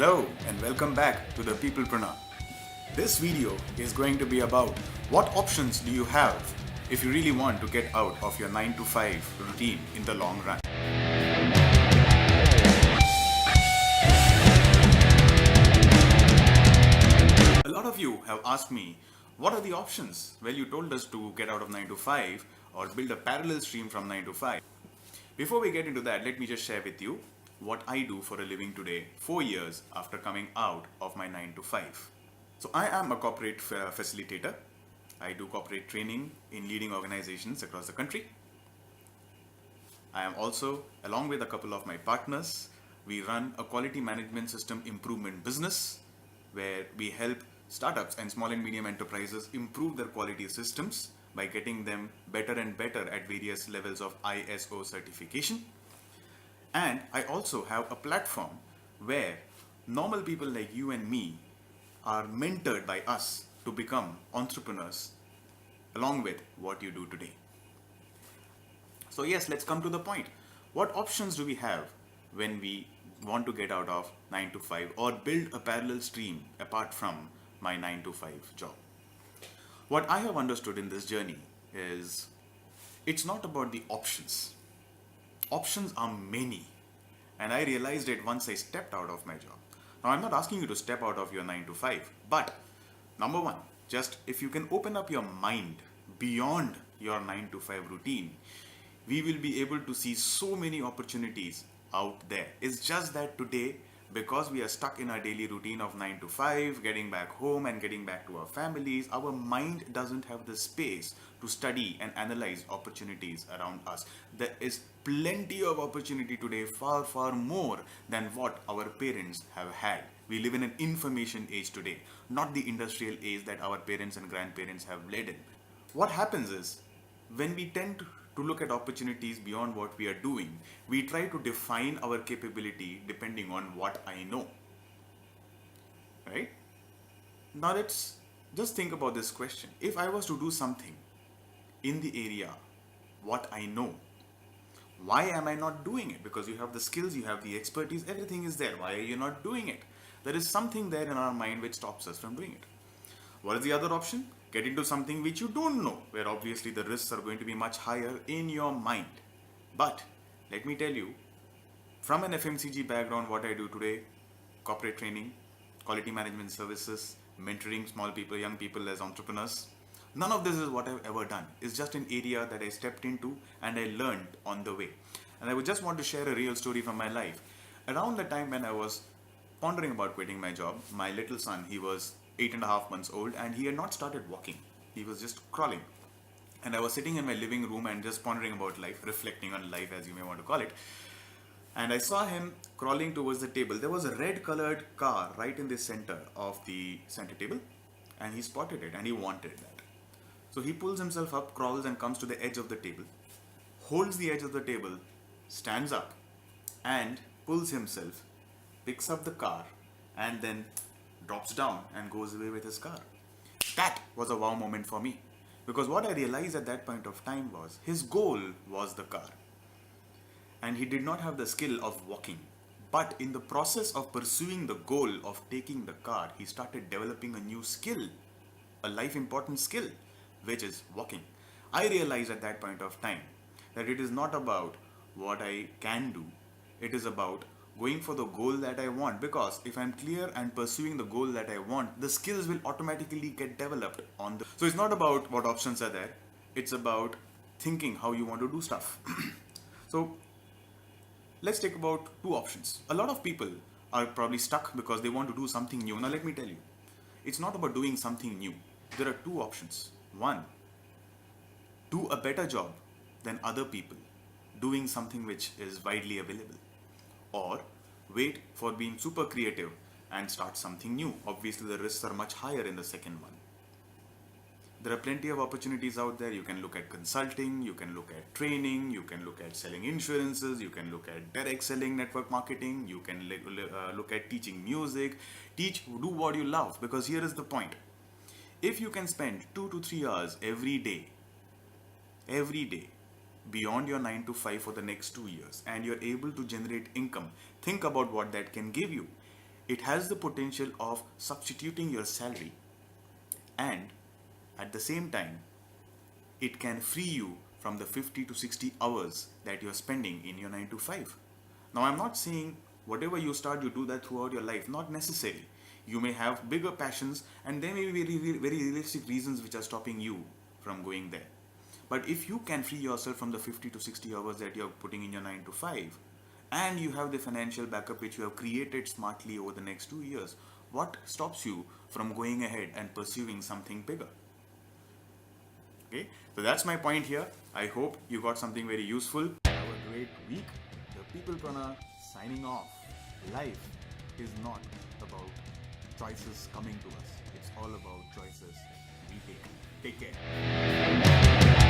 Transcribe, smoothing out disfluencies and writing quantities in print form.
Hello and welcome back to the Peoplepreneur. This video is going to be about what options do you have if you really want to get out of your 9 to 5 routine in the long run. A lot of you have asked me, what are the options? Well, you told us to get out of 9 to 5 or build a parallel stream from 9 to 5. Before we get into that, let me just share with you what I do for a living today, 4 years after coming out of my 9 to 5. So I am a corporate facilitator. I do corporate training in leading organizations across the country. I am also, along with a couple of my partners, we run a quality management system improvement business where we help startups and small and medium enterprises improve their quality systems by getting them better and better at various levels of ISO certification. And I also have a platform where normal people like you and me are mentored by us to become entrepreneurs along with what you do today. So yes, let's come to the point. What options do we have when we want to get out of 9 to 5 or build a parallel stream apart from my 9 to 5 job? What I have understood in this journey is it's not about the options. Options are many, and I realized it once I stepped out of my job. Now, I'm not asking you to step out of your 9 to 5, but number one, just if you can open up your mind beyond your 9 to 5 routine, we will be able to see so many opportunities out there. It's just that today, because we are stuck in our daily routine of 9 to 5, getting back home and getting back to our families, our mind doesn't have the space to study and analyze opportunities around us. There is plenty of opportunity today, far, far more than what our parents have had. We live in an information age today, not the industrial age that our parents and grandparents have led in. What happens is, when we tend to look at opportunities beyond what we are doing, we try to define our capability depending on what I know. Right? Now let's just think about this question. If I was to do something in the area, what I know, why am I not doing it? Because you have the skills, you have the expertise, everything is there. Why are you not doing it? There is something there in our mind which stops us from doing it. What is the other option? Get into something which you don't know, where obviously the risks are going to be much higher in your mind. But let me tell you, from an FMCG background, what I do today, corporate training, quality management services, mentoring small people, young people as entrepreneurs, none of this is what I've ever done. It's just an area that I stepped into and I learned on the way. And I would just want to share a real story from my life. Around the time when I was pondering about quitting my job, my little son, he was 8.5 months old and he had not started walking. He was just crawling. And I was sitting in my living room and just pondering about life, reflecting on life as you may want to call it. And I saw him crawling towards the table. There was a red colored car right in the center of the center table and he spotted it and he wanted that. So he pulls himself up, crawls and comes to the edge of the table, holds the edge of the table, stands up and pulls himself, picks up the car and then drops down and goes away with his car. That was a wow moment for me, because what I realized at that point of time was his goal was the car and he did not have the skill of walking, but in the process of pursuing the goal of taking the car, he started developing a new skill, a life important skill, which is walking. I realized at that point of time that it is not about what I can do, it is about going for the goal that I want, because if I'm clear and pursuing the goal that I want, the skills will automatically get developed on the... So it's not about what options are there, it's about thinking how you want to do stuff. So let's take about two options. A lot of people are probably stuck because they want to do something new. Now let me tell you, it's not about doing something new. There are two options. One, do a better job than other people doing something which is widely available. Or wait for being super creative and start something new. Obviously, the risks are much higher in the second one. There are plenty of opportunities out there. You can look at consulting, you can look at training, you can look at selling insurances, you can look at direct selling, network marketing, you can look at teaching music. Do what you love, because here is the point. If you can spend 2 to 3 hours every day, beyond your 9 to 5 for the next 2 years and you're able to generate income, think about what that can give you. it has the potential of substituting your salary, and at the same time it can free you from the 50 to 60 hours that you're spending in your 9 to 5. Now, I'm not saying whatever you start, you do that throughout your life. Not necessary. You may have bigger passions, and there may be very realistic reasons which are stopping you from going there. But if you can free yourself from the 50 to 60 hours that you're putting in your 9 to 5, and you have the financial backup which you have created smartly over the next 2 years, what stops you from going ahead and pursuing something bigger? Okay, so that's my point here. I hope you got something very useful. Have a great week. The Peoplepreneur signing off. Life is not about choices coming to us. It's all about choices we take. Take care.